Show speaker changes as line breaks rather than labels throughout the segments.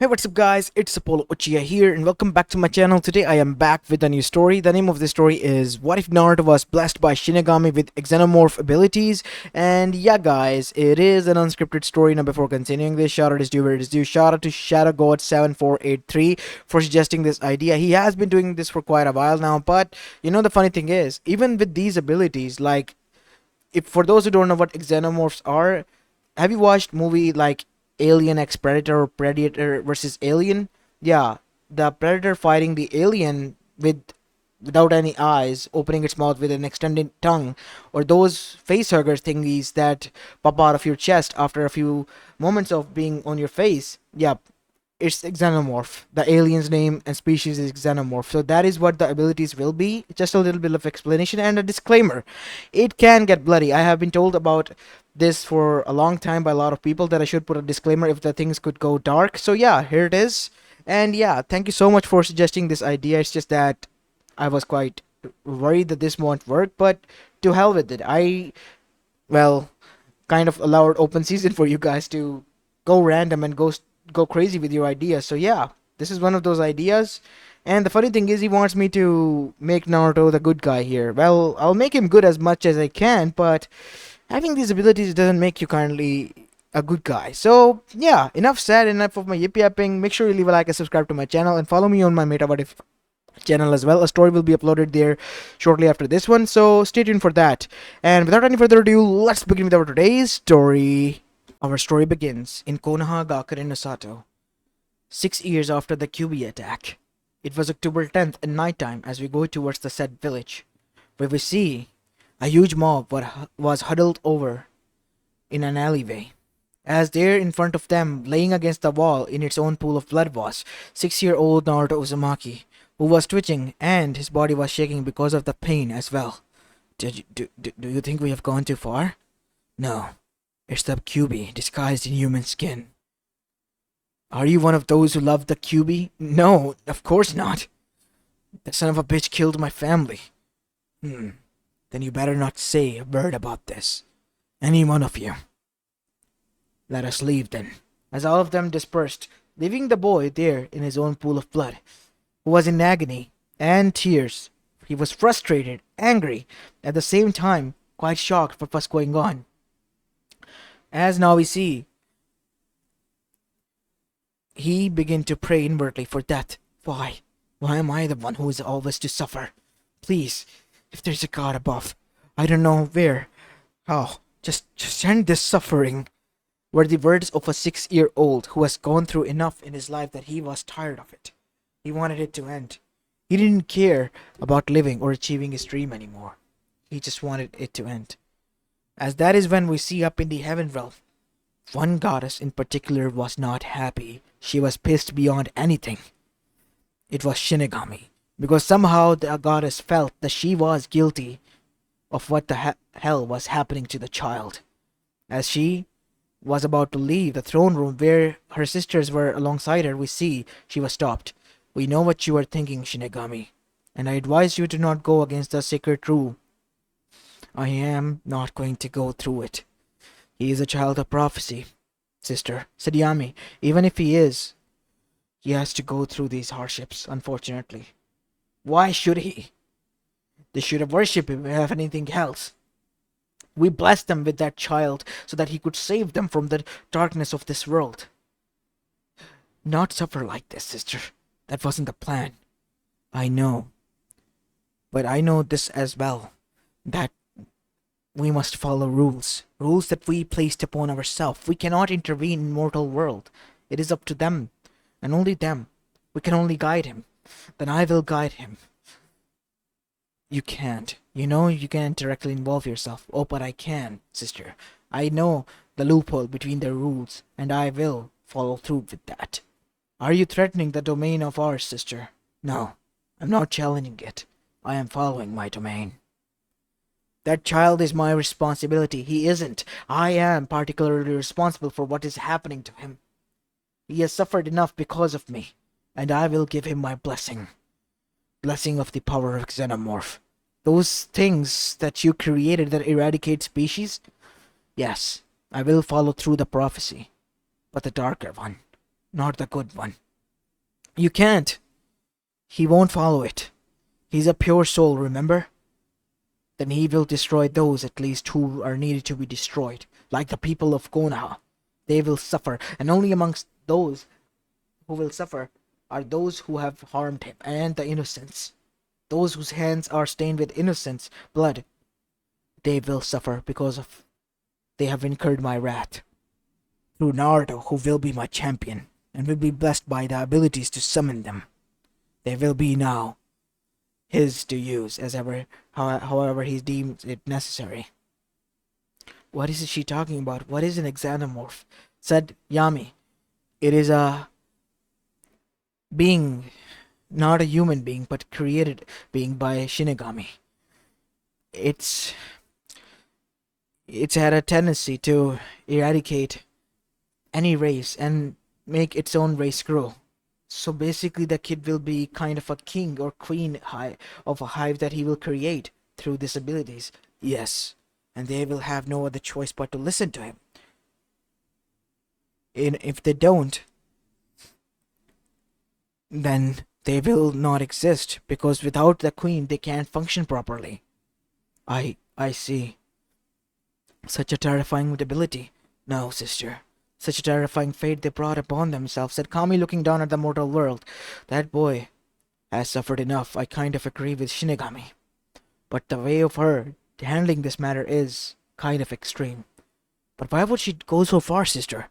Hey, what's up guys, it's Apollo Uchiha here and welcome back to my channel. Today I am back with a new story. The name of the story is What If Naruto Was Blessed by Shinigami with Xenomorph Abilities? And yeah guys, it is an unscripted story. Now before continuing this, shout out is due where it is due. Shout out to ShadowGod7483 for suggesting this idea. He has been doing this for quite a while now, but you know the funny thing is, even with these abilities, like, if for those who don't know what Xenomorphs are, have you watched movie like Alien x Predator or Predator versus Alien? Yeah, the Predator fighting the alien without any eyes, opening its mouth with an extended tongue, or those face huggers thingies that pop out of your chest after a few moments of being on your face. Yeah, it's Xenomorph. The alien's name and species is Xenomorph. So that is what the abilities will be. Just a little bit of explanation and a disclaimer. It can get bloody. I have been told about this for a long time by a lot of people that I should put a disclaimer if the things could go dark. So yeah, here it is. And yeah, thank you so much for suggesting this idea. It's just that I was quite worried that this won't work, but to hell with it. Well, kind of allowed open season for you guys to go random and go crazy with your ideas. So yeah, this is one of those ideas. And the funny thing is, he wants me to make Naruto the good guy here. Well, I'll make him good as much as I can, but having these abilities doesn't make you currently a good guy. So yeah, enough said, enough of my yip yapping. Make sure you leave a like and subscribe to my channel and follow me on my Meta What If channel as well. A story will be uploaded there shortly after this one, so stay tuned for that. And without any further ado, let's begin with our today's story. Our story begins in Konoha, Gakure no Sato, 6 years after the QB attack. It was October 10th at nighttime as we go towards the said village, where we see a huge mob was huddled over in an alleyway. As there in front of them, laying against the wall in its own pool of blood, was 6-year-old Naruto Uzumaki, who was twitching and his body was shaking because of the pain as well. Do you think we have gone too far? No, it's the QB disguised in human skin. Are you one of those who love the QB? No, of course not. The son of a bitch killed my family. Then you better not say a word about this. Any one of you. Let us leave then. As all of them dispersed, leaving the boy there in his own pool of blood, who was in agony and tears. He was frustrated, angry, at the same time quite shocked what was going on. As now we see, he began to pray inwardly for death. Why? Why am I the one who is always to suffer? Please, if there's a God above, I don't know where, how, just end this suffering, were the words of a 6-year-old who has gone through enough in his life that he was tired of it. He wanted it to end. He didn't care about living or achieving his dream anymore. He just wanted it to end. As that is when we see up in the heaven realm, one goddess in particular was not happy. She was pissed beyond anything. It was Shinigami, because somehow the goddess felt that she was guilty of what the hell was happening to the child. As she was about to leave the throne room where her sisters were alongside her, we see she was stopped. We know what you are thinking, Shinigami, and I advise you to not go against the sacred rule. I am not going to go through it. He is a child of prophecy, sister, said Yami. Even if he is, he has to go through these hardships, unfortunately. Why should he? They should have worshipped him if anything else. We blessed them with that child so that he could save them from the darkness of this world. Not suffer like this, sister. That wasn't the plan. I know. But I know this as well, that we must follow rules. Rules that we placed upon ourselves. We cannot intervene in mortal world. It is up to them, and only them. We can only guide him. Then I will guide him. You can't. You know you can't directly involve yourself. Oh, but I can, sister. I know the loophole between the rules, and I will follow through with that. Are you threatening the domain of ours, sister? No, I'm not challenging it. I am following my domain. That child is my responsibility. He isn't. I am particularly responsible for what is happening to him. He has suffered enough because of me, and I will give him my blessing. Blessing of the power of Xenomorph. Those things that you created that eradicate species? Yes, I will follow through the prophecy, but the darker one. not the good one. You can't. He won't follow it. He's a pure soul, remember? Then he will destroy those at least who are needed to be destroyed, like the people of Konoha. They will suffer, and only amongst those who will suffer are those who have harmed him and the innocents. Those whose hands are stained with innocents' blood, they will suffer because of they have incurred my wrath. Through Naruto, who will be my champion, and will be blessed by the abilities to summon them. They will be now his to use however he deems it necessary. What is she talking about? What is an Xenomorph? Said Yami. It is a being, not a human being, but created being by Shinigami. It's had a tendency to eradicate any race and make its own race grow. So basically, the kid will be kind of a king or queen of a hive that he will create through these abilities. Yes, and they will have no other choice but to listen to him. And if they don't, then they will not exist, because without the queen, they can't function properly. I see. Such a terrifying ability. No, sister. Such a terrifying fate they brought upon themselves, said Kami, looking down at the mortal world. That boy has suffered enough. I kind of agree with Shinigami. But the way of her handling this matter is kind of extreme. But why would she go so far, sister?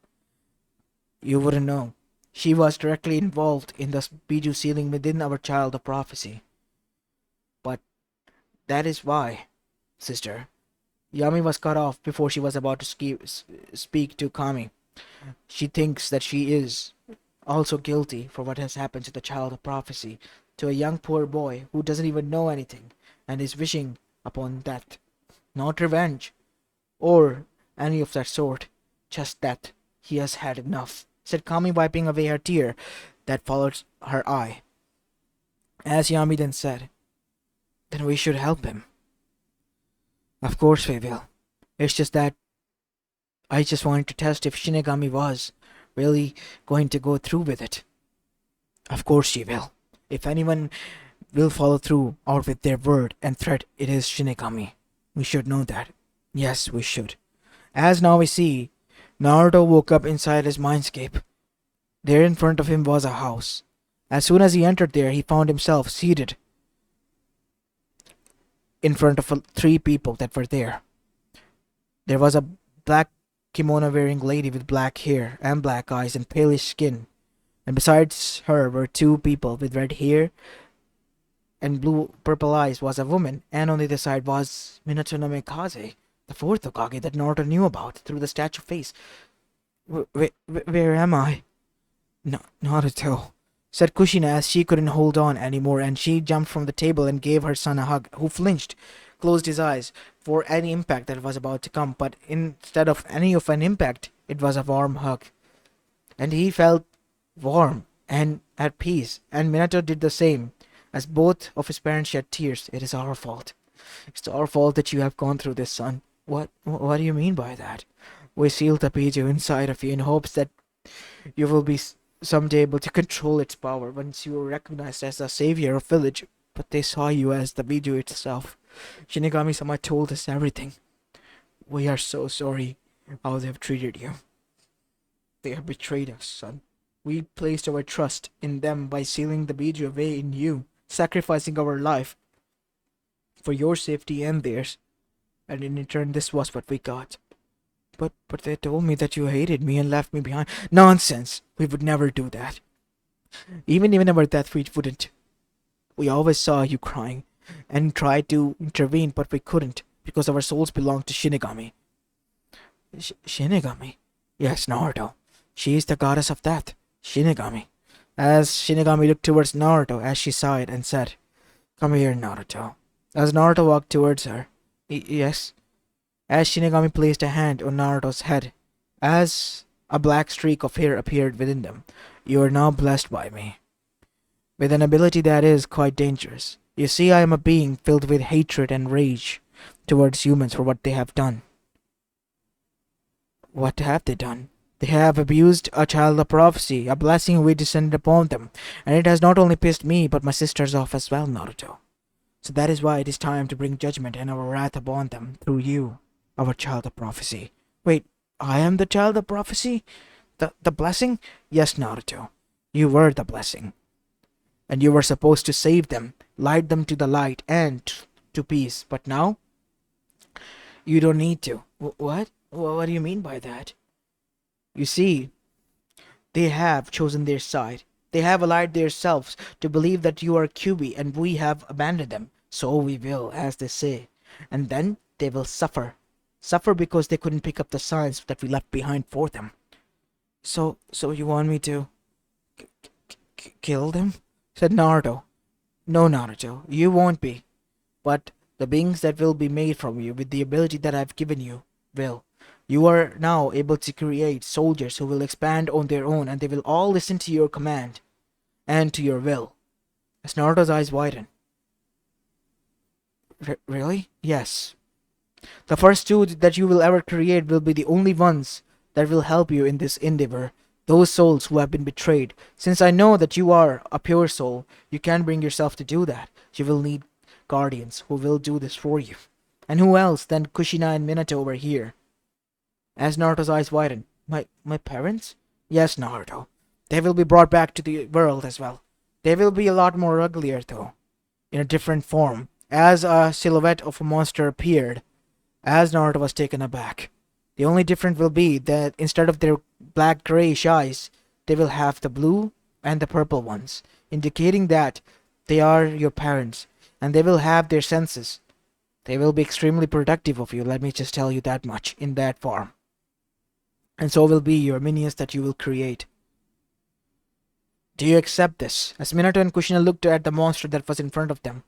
You wouldn't know. She was directly involved in the Biju sealing within our child of prophecy. But that is why, sister. Yami was cut off before she was about to speak to Kami. She thinks that she is also guilty for what has happened to the child of prophecy, to a young poor boy who doesn't even know anything and is wishing upon death. Not revenge or any of that sort, just that he has had enough, said Kami, wiping away her tear that followed her eye. As Yami then said, then we should help him. Of course we will. It's just that I just wanted to test if Shinigami was really going to go through with it. Of course she will. If anyone will follow through or with their word and threat, it is Shinigami. We should know that. Yes, we should. As now we see, Naruto woke up inside his mindscape. There in front of him was a house. As soon as he entered there, he found himself seated in front of three people that were there. There was a black kimono wearing lady with black hair and black eyes and palish skin. And besides her were two people with red hair and purple eyes was a woman, and on the other side was Minato no Mikaze, the fourth Hokage that Naruto knew about through the statue face. Where am I? Naruto, said Kushina as she couldn't hold on anymore, and she jumped from the table and gave her son a hug, who flinched, closed his eyes for any impact that was about to come, but instead of any of an impact, it was a warm hug. And he felt warm and at peace, and Minato did the same. As both of his parents shed tears, it is our fault. It's our fault that you have gone through this, son. What do you mean by that? We sealed the Biju inside of you in hopes that you will be someday able to control its power once you are recognized as the savior of village, but they saw you as the Biju itself. Shinigami-sama told us everything. We are so sorry how they have treated you. They have betrayed us, son. We placed our trust in them by sealing the Biju away in you, sacrificing our life for your safety and theirs, and in return this was what we got. But they told me that you hated me and left me behind. Nonsense! We would never do that. Even in our death we wouldn't. We always saw you crying and tried to intervene, but we couldn't because our souls belong to Shinigami. Shinigami? Yes, Naruto. She is the goddess of death, Shinigami. As Shinigami looked towards Naruto as she sighed and said, Come here, Naruto. As Naruto walked towards her, Yes? As Shinigami placed a hand on Naruto's head, as a black streak of hair appeared within them. You are now blessed by me, with an ability that is quite dangerous. You see, I am a being filled with hatred and rage towards humans for what they have done. What have they done? They have abused a child of prophecy, a blessing we descended upon them, and it has not only pissed me but my sisters off as well, Naruto. So that is why it is time to bring judgment and our wrath upon them through you, our child of prophecy. Wait, I am the child of prophecy? The blessing? Yes, Naruto. You were the blessing. And you were supposed to save them, light them to the light and to peace. But now, you don't need to. What? What do you mean by that? You see, they have chosen their side. They have allied themselves to believe that you are QB and we have abandoned them. So we will, as they say. And then they will suffer. Suffer because they couldn't pick up the signs that we left behind for them. So you want me to kill them? Said Naruto. No, Naruto, you won't be. But the beings that will be made from you with the ability that I've given you will. You are now able to create soldiers who will expand on their own and they will all listen to your command and to your will. As Naruto's eyes widen. Really? Yes. The first two that you will ever create will be the only ones that will help you in this endeavor. Those souls who have been betrayed. Since I know that you are a pure soul, you can't bring yourself to do that. You will need guardians who will do this for you. And who else than Kushina and Minato over here? As Naruto's eyes widen. My parents? Yes, Naruto. They will be brought back to the world as well. They will be a lot more uglier though. In a different form. As a silhouette of a monster appeared. As Naruto was taken aback. The only difference will be that instead of their black-grayish eyes, they will have the blue and the purple ones, indicating that they are your parents, and they will have their senses. They will be extremely protective of you, let me just tell you that much, in that form. And so will be your minions that you will create. Do you accept this? As Minato and Kushina looked at the monster that was in front of them.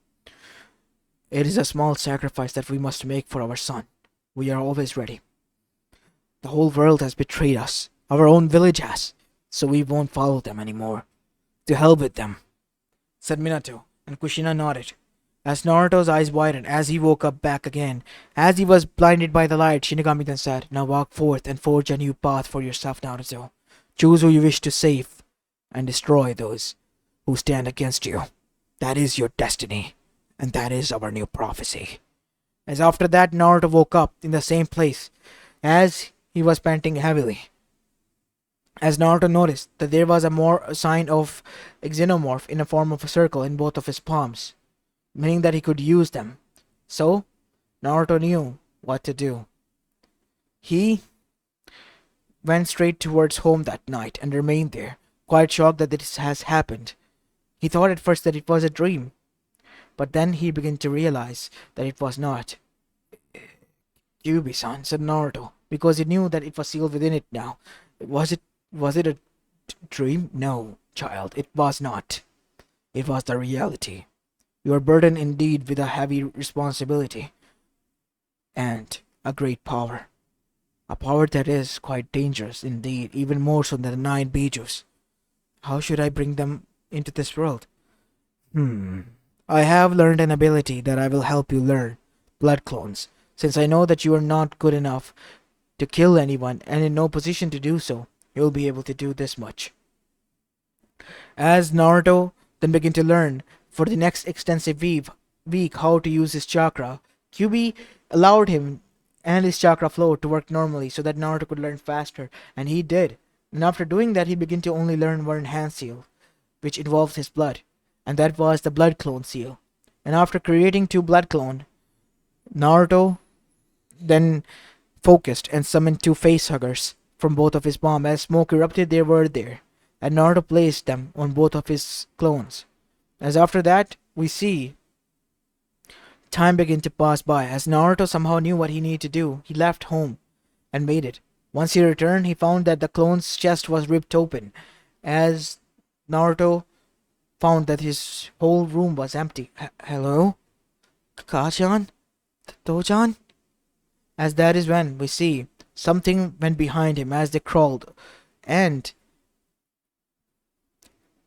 It is a small sacrifice that we must make for our son. We are always ready. The whole world has betrayed us. Our own village has. So we won't follow them anymore. To hell with them, said Minato, and Kushina nodded. As Naruto's eyes widened as he woke up back again, as he was blinded by the light, Shinigami then said, Now walk forth and forge a new path for yourself, Naruto. Choose who you wish to save, and destroy those who stand against you. That is your destiny, and that is our new prophecy. As after that, Naruto woke up in the same place, as he was panting heavily. As Naruto noticed that there was a sign of Xenomorph in the form of a circle in both of his palms, meaning that he could use them. So, Naruto knew what to do. He went straight towards home that night and remained there, quite shocked that this has happened. He thought at first that it was a dream, but then he began to realize that it was not. Kyuubi-san, said Naruto, because he knew that it was sealed within it now. Was it a dream? No, child, it was not. It was the reality. You are burdened indeed with a heavy responsibility and a great power. A power that is quite dangerous indeed, even more so than the 9 Bijus. How should I bring them into this world? I have learned an ability that I will help you learn. Blood clones. Since I know that you are not good enough to kill anyone and in no position to do so, you'll be able to do this much. As Naruto then began to learn for the next extensive week how to use his chakra, Kyuubi allowed him and his chakra flow to work normally so that Naruto could learn faster, and he did. And after doing that, he began to only learn one hand seal, which involved his blood, and that was the blood clone seal. And after creating 2 blood clone, Naruto then focused and summoned 2 facehuggers from both of his palms. As smoke erupted, they were there, and Naruto placed them on both of his clones. As after that, we see time began to pass by. As Naruto somehow knew what he needed to do, he left home and made it. Once he returned, he found that the clone's chest was ripped open. As Naruto found that his whole room was empty. Hello? Kakashi-chan? Tojan? As that is when we see something went behind him as they crawled, and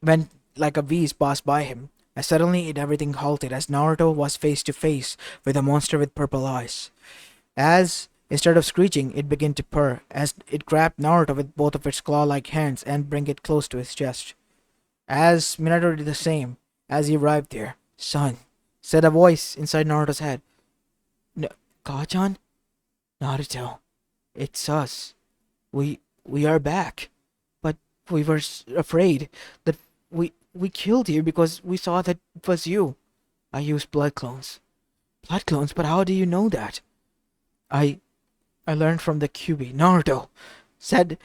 when like a bees passed by him, as suddenly everything halted as Naruto was face to face with a monster with purple eyes. As Instead of screeching, it began to purr as it grabbed Naruto with both of its claw-like hands and bring it close to his chest. As Minato did the same, as he arrived there, "Son," said a voice inside Naruto's head. "Kajan? Naruto, it's us. We are back. But we were afraid that we killed you because we saw that it was you. I used blood clones." "Blood clones? But how do you know that?" I I learned from the QB, Naruto," said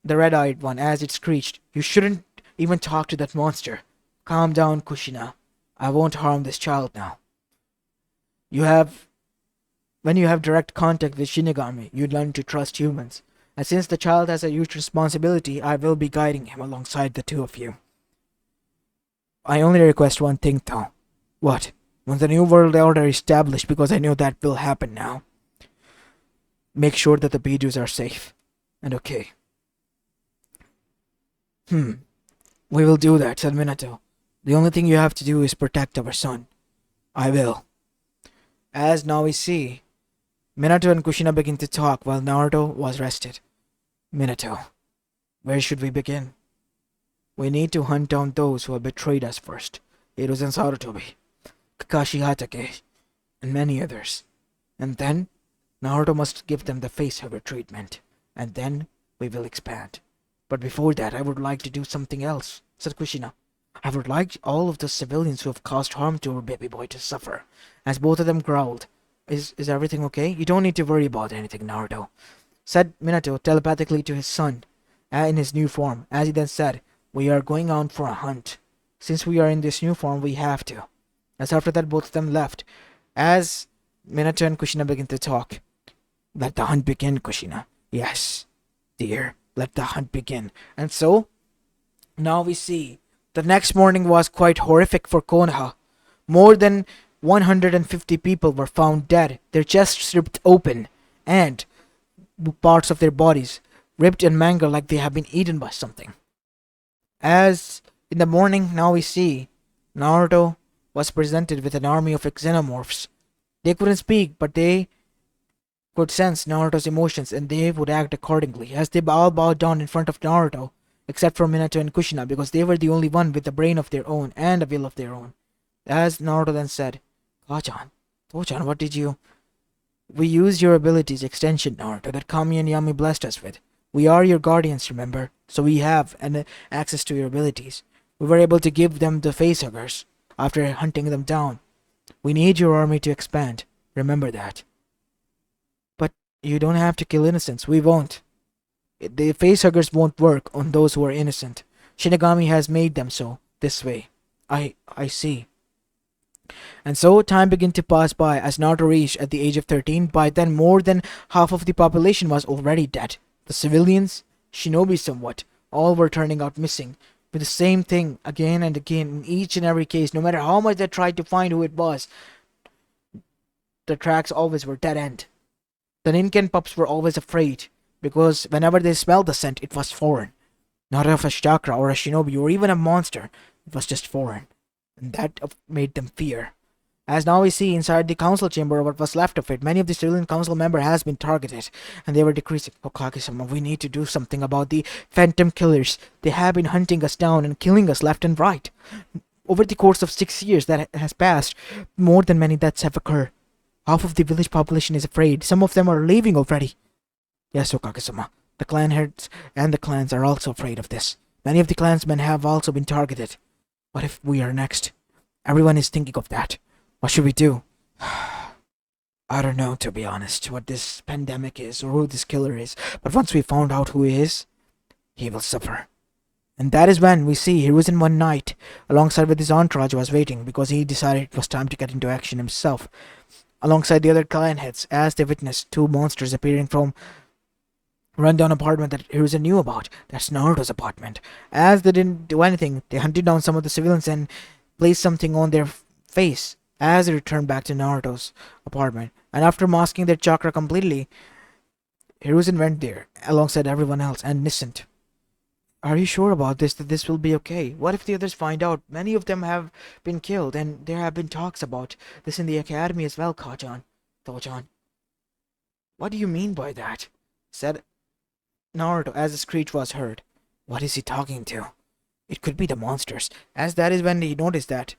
the red-eyed one as it screeched. "You shouldn't even talk to that monster. Calm down, Kushina. I won't harm this child now. You have When you have direct contact with Shinigami, you learn to trust humans. And since the child has a huge responsibility, I will be guiding him alongside the two of you. I only request one thing though." "What?" "When the New World Order is established, because I know that will happen now, make sure that the Bidus are safe and okay." "We will do that," said Minato. "The only thing you have to do is protect our son." "I will." As now we see, Minato and Kushina begin to talk while Naruto was rested. "Minato, where should we begin?" "We need to hunt down those who have betrayed us first. Hiruzen Sarutobi, Kakashi Hatake, and many others. And then, Naruto must give them the facehugger treatment. And then, we will expand. But before that, I would like to do something else," said Kushina. "I would like all of the civilians who have caused harm to our baby boy to suffer." As both of them growled. Is everything okay?" "You don't need to worry about anything, Naruto," said Minato telepathically to his son in his new form, as he then said, "We are going out for a hunt. Since we are in this new form, we have to." As after that, both of them left. As Minato and Kushina began to talk. "Let the hunt begin, Kushina." "Yes, dear, let the hunt begin." And so, now we see, the next morning was quite horrific for Konoha. More than 150 people were found dead, their chests ripped open, and parts of their bodies ripped and mangled like they have been eaten by something. As in the morning, now we see, Naruto was presented with an army of Xenomorphs. They couldn't speak, but they could sense Naruto's emotions and they would act accordingly, as they all bowed down in front of Naruto, except for Minato and Kushina, because they were the only one with a brain of their own and a will of their own. As Naruto then said, "Kachan, Tochan, what did you..." "We used your abilities extension, Naruto, that Kami and Yami blessed us with. We are your guardians, remember? So we have access to your abilities. We were able to give them the facehuggers after hunting them down. We need your army to expand. Remember that." "But you don't have to kill innocents. We won't. The facehuggers won't work on those who are innocent. Shinigami has made them so, this way." I see." And so time began to pass by as Naruto reached at the age of 13. By then, more than half of the population was already dead. The civilians, shinobi somewhat, all were turning out missing, with the same thing again and again in each and every case. No matter how much they tried to find who it was, the tracks always were dead end. The Ninken pups were always afraid, because whenever they smelled the scent, it was foreign. Not of a chakra or a shinobi or even a monster. It was just foreign. And that made them fear. As now we see inside the council chamber, or what was left of it, many of the civilian council members has been targeted, and they were decreasing. "Hokage-sama, we need to do something about the phantom killers. They have been hunting us down and killing us left and right. Over the course of 6 years that has passed, more than many deaths have occurred. Half of the village population is afraid. Some of them are leaving already." "Yes, Hokage-sama. The clan heads and the clans are also afraid of this. Many of the clansmen have also been targeted. What if we are next? Everyone is thinking of that. What should we do?" "I don't know, to be honest, what this pandemic is or who this killer is, but once we found out who he is, he will suffer." And that is when we see Hiruzen one night, alongside with his entourage, was waiting because he decided it was time to get into action himself, alongside the other clan heads, as they witnessed two monsters appearing from rundown apartment that Hiruzen knew about. That's Naruto's apartment. As they didn't do anything, they hunted down some of the civilians and placed something on their face as they returned back to Naruto's apartment. And after masking their chakra completely, Hiruzen went there alongside everyone else and listened. "Are you sure about this, that this will be okay? What if the others find out? Many of them have been killed, and there have been talks about this in the academy as well, Kajan, Tochan." What do you mean by that? Said Naruto as a screech was heard. What is he talking to? It could be the monsters, as that is when he noticed that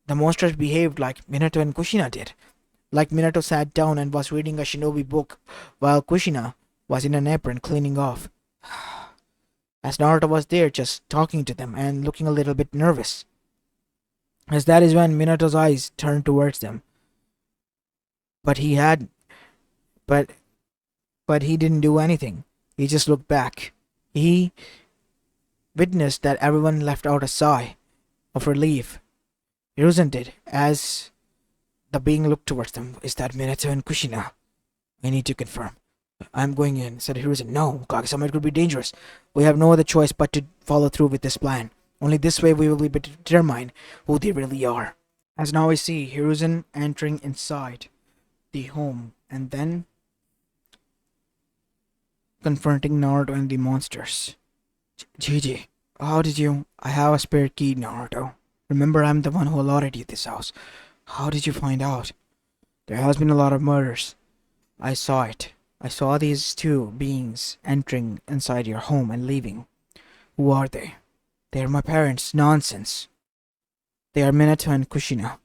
the monsters behaved like Minato and Kushina did. Like Minato sat down and was reading a shinobi book, while Kushina was in an apron cleaning off. As Naruto was there just talking to them and looking a little bit nervous. As that is when Minato's eyes turned towards them. But he had but but he didn't do anything. He just looked back. He witnessed that everyone left out a sigh of relief. Hiruzen did, as the being looked towards them. Is that Minato and Kushina? I need to confirm. I'm going in, said Hiruzen. No, Kage-sama, it could be dangerous. We have no other choice but to follow through with this plan. Only this way we will be able to determine who they really are. As now we see Hiruzen entering inside the home and then confronting Naruto and the monsters. Gigi, how did you... I have a spare key, Naruto. Remember, I'm the one who allotted you this house. How did you find out? There has been a lot of murders. I saw it. I saw these two beings entering inside your home and leaving. Who are they? They are my parents. Nonsense. They are Minato and Kushina.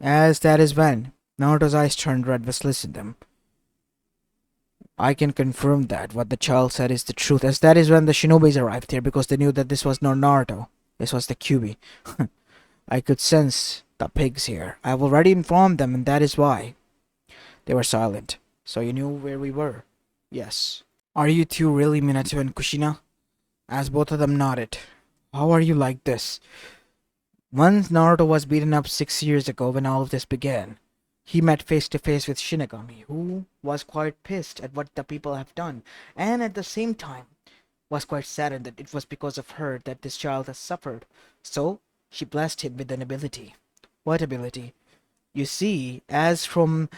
As that is when Naruto's eyes turned red with listening to them. I can confirm that what the child said is the truth, as that is when the shinobis arrived here because they knew that this was not Naruto. This was the Kyuubi. I could sense the pigs here. I have already informed them, and that is why. They were silent. So you knew where we were? Yes. Are you two really Minato and Kushina? As both of them nodded. How are you like this? Once Naruto was beaten up 6 years ago when all of this began. He met face to face with Shinigami, who was quite pissed at what the people have done, and at the same time was quite saddened that it was because of her that this child has suffered. So she blessed him with an ability. What ability? You see, as from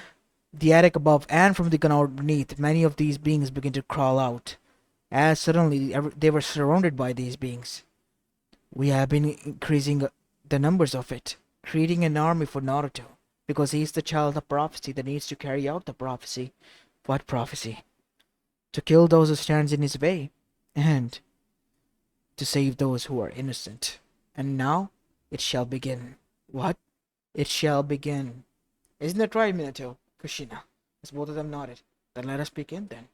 the attic above and from the ground beneath, many of these beings begin to crawl out. As suddenly they were surrounded by these beings. We have been increasing the numbers of it, creating an army for Naruto, because he is the child of prophecy that needs to carry out the prophecy. What prophecy? To kill those who stands in his way, and to save those who are innocent. And now it shall begin. What? It shall begin. Isn't that right, Minato? Kushina. As both of them nodded. Then let us begin then.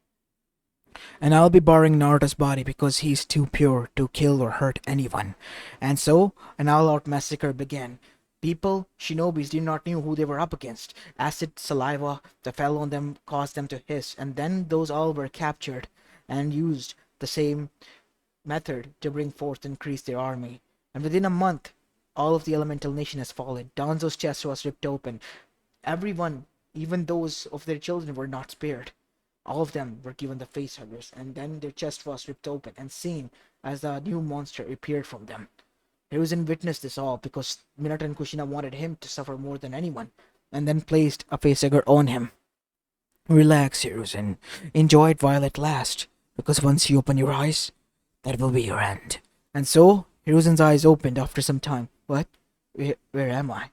And I'll be borrowing Naruto's body because he's too pure to kill or hurt anyone. And so, an all-out massacre began. People, shinobis, did not know who they were up against. Acid, saliva that fell on them caused them to hiss, and then those all were captured and used the same method to bring forth and increase their army. And within a month, all of the elemental nation has fallen. Danzo's chest was ripped open. Everyone, even those of their children, were not spared. All of them were given the facehuggers, and then their chest was ripped open and seen as a new monster appeared from them. Hiruzen witnessed this all because Minato and Kushina wanted him to suffer more than anyone, and then placed a facehugger on him. Relax, Hiruzen. Enjoy it while it lasts, because once you open your eyes, that will be your end. And so, Hiruzen's eyes opened after some time. What? Where am I?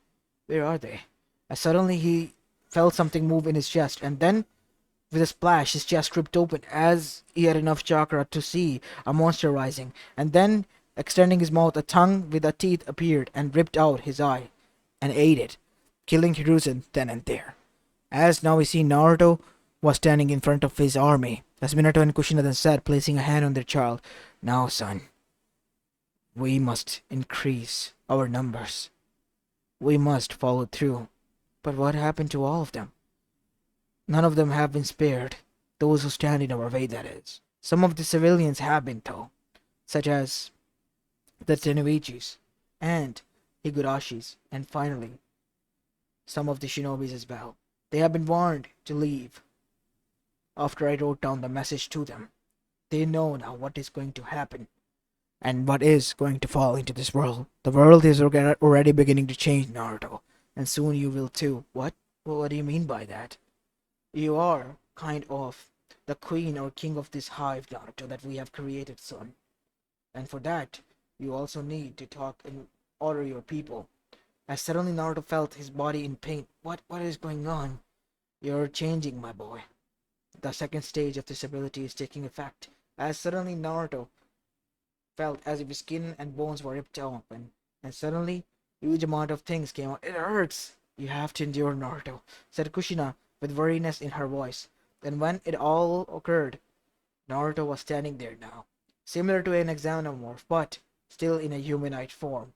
Where are they? As suddenly he felt something move in his chest, and then, with a splash, his chest ripped open as he had enough chakra to see a monster rising. And then, extending his mouth, a tongue with a teeth appeared and ripped out his eye and ate it, killing Hiruzen then and there. As now we see Naruto was standing in front of his army, as Minato and Kushina then said, placing a hand on their child. Now, son, we must increase our numbers. We must follow through. But what happened to all of them? None of them have been spared. Those who stand in our way, that is. Some of the civilians have been, though, such as the Tenoichis and Higurashis, and finally, some of the shinobis as well. They have been warned to leave after I wrote down the message to them. They know now what is going to happen and what is going to fall into this world. The world is already beginning to change, Naruto, and soon you will too. What? Well, what do you mean by that? You are kind of the queen or king of this hive, Naruto, that we have created, son. And for that, you also need to talk and order your people. As suddenly Naruto felt his body in pain. What is going on? You're changing, my boy. The second stage of this ability is taking effect, as suddenly Naruto felt as if his skin and bones were ripped open, and suddenly, huge amount of things came out. It hurts! You have to endure, Naruto, said Kushina with weariness in her voice. Then when it all occurred, Naruto was standing there now, similar to an Xenomorph, but still in a humanoid form.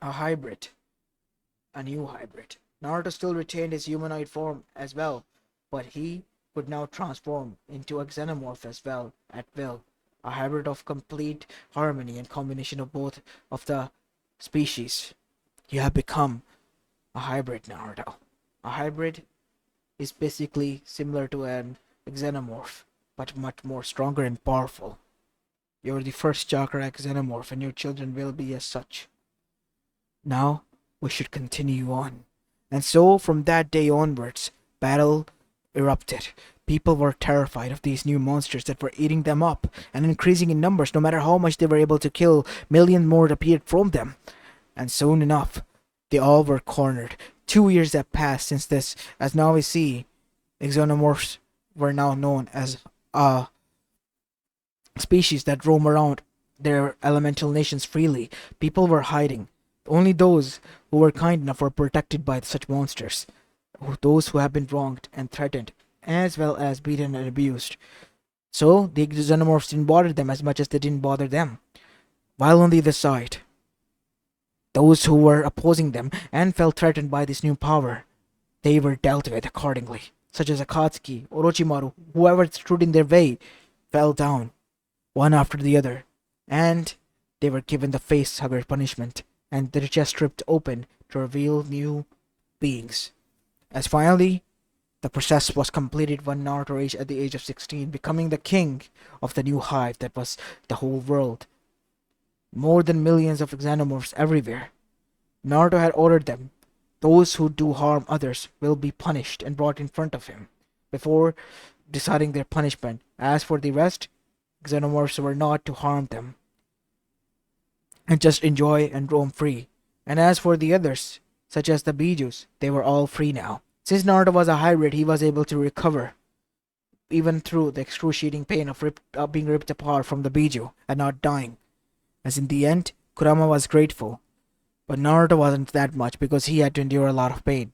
A hybrid. A new hybrid. Naruto still retained his humanoid form as well, but he could now transform into a xenomorph as well at will. A hybrid of complete harmony and combination of both of the species. You have become a hybrid, Naruto. A hybrid is basically similar to an xenomorph, but much more stronger and powerful. You're the first chakra xenomorph, and your children will be as such. Now we should continue on. And so, from that day onwards, battle erupted. People were terrified of these new monsters that were eating them up and increasing in numbers. No matter how much they were able to kill, millions more appeared from them. And soon enough, they all were cornered. 2 years have passed since this, as now we see, xenomorphs were now known as a species that roam around their elemental nations freely. People were hiding. Only those who were kind enough were protected by such monsters. Those who have been wronged and threatened, as well as beaten and abused. So the xenomorphs didn't bother them as much as they didn't bother them. While on the other side, those who were opposing them and felt threatened by this new power, they were dealt with accordingly, such as Akatsuki, Orochimaru, whoever stood in their way, fell down, one after the other, and they were given the face-hugger punishment, and their chest ripped open to reveal new beings. As finally, the process was completed when Naruto reached at the age of 16, becoming the king of the new hive that was the whole world. More than millions of xenomorphs everywhere. Naruto had ordered them. Those who do harm others will be punished and brought in front of him before deciding their punishment. As for the rest, xenomorphs were not to harm them and just enjoy and roam free. And as for the others, such as the Bijus, they were all free now. Since Naruto was a hybrid, he was able to recover, even through the excruciating pain of being ripped apart from the Biju and not dying. As in the end, Kurama was grateful, but Naruto wasn't that much because he had to endure a lot of pain.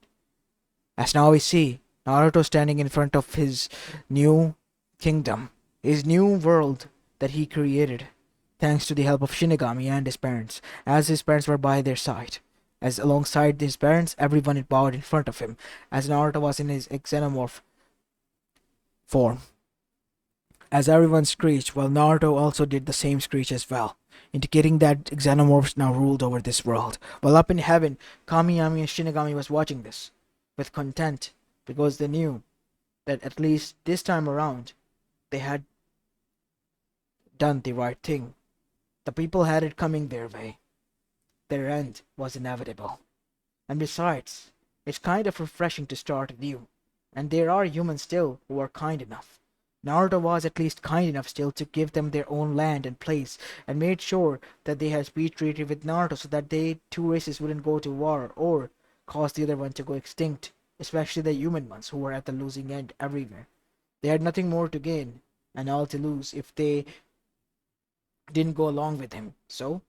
As now we see, Naruto standing in front of his new kingdom, his new world that he created, thanks to the help of Shinigami and his parents, as his parents were by their side. As alongside his parents, everyone bowed in front of him, as Naruto was in his xenomorph form. As everyone screeched, while Naruto also did the same screech as well, indicating that xenomorphs now ruled over this world. While up in heaven, Kamiyami and Shinigami was watching this with content, because they knew that at least this time around, they had done the right thing. The people had it coming their way. Their end was inevitable. And besides, it's kind of refreshing to start anew. And there are humans still who are kind enough. Naruto was at least kind enough still to give them their own land and place, and made sure that they had peace treaty with Naruto so that they two races wouldn't go to war or cause the other one to go extinct, especially the human ones who were at the losing end everywhere. They had nothing more to gain and all to lose if they didn't go along with him. So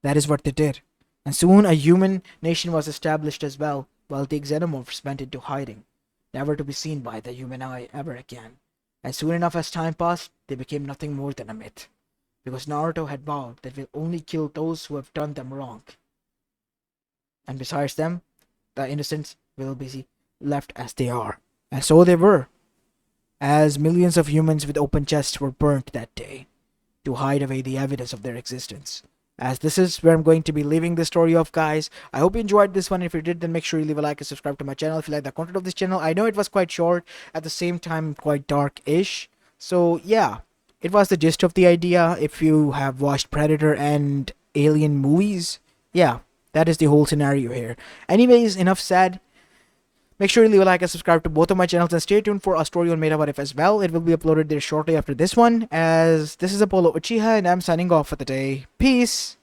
that is what they did. And soon a human nation was established as well, while the xenomorphs went into hiding, never to be seen by the human eye ever again. And soon enough as time passed, they became nothing more than a myth, because Naruto had vowed that will only kill those who have done them wrong. And besides them, the innocents will be left as they are. And so they were, as millions of humans with open chests were burnt that day, to hide away the evidence of their existence. As this is where I'm going to be leaving the story off, guys. I hope you enjoyed this one. If you did, then make sure you leave a like and subscribe to my channel if you like the content of this channel. I know it was quite short, at the same time quite dark-ish. So yeah, it was the gist of the idea. If you have watched Predator and Alien movies, yeah, that is the whole scenario here. Anyways, enough said. Make sure you leave a like and subscribe to both of my channels, and stay tuned for a story on Meta What If as well. It will be uploaded there shortly after this one, as this is Apollo Uchiha and I'm signing off for the day. Peace!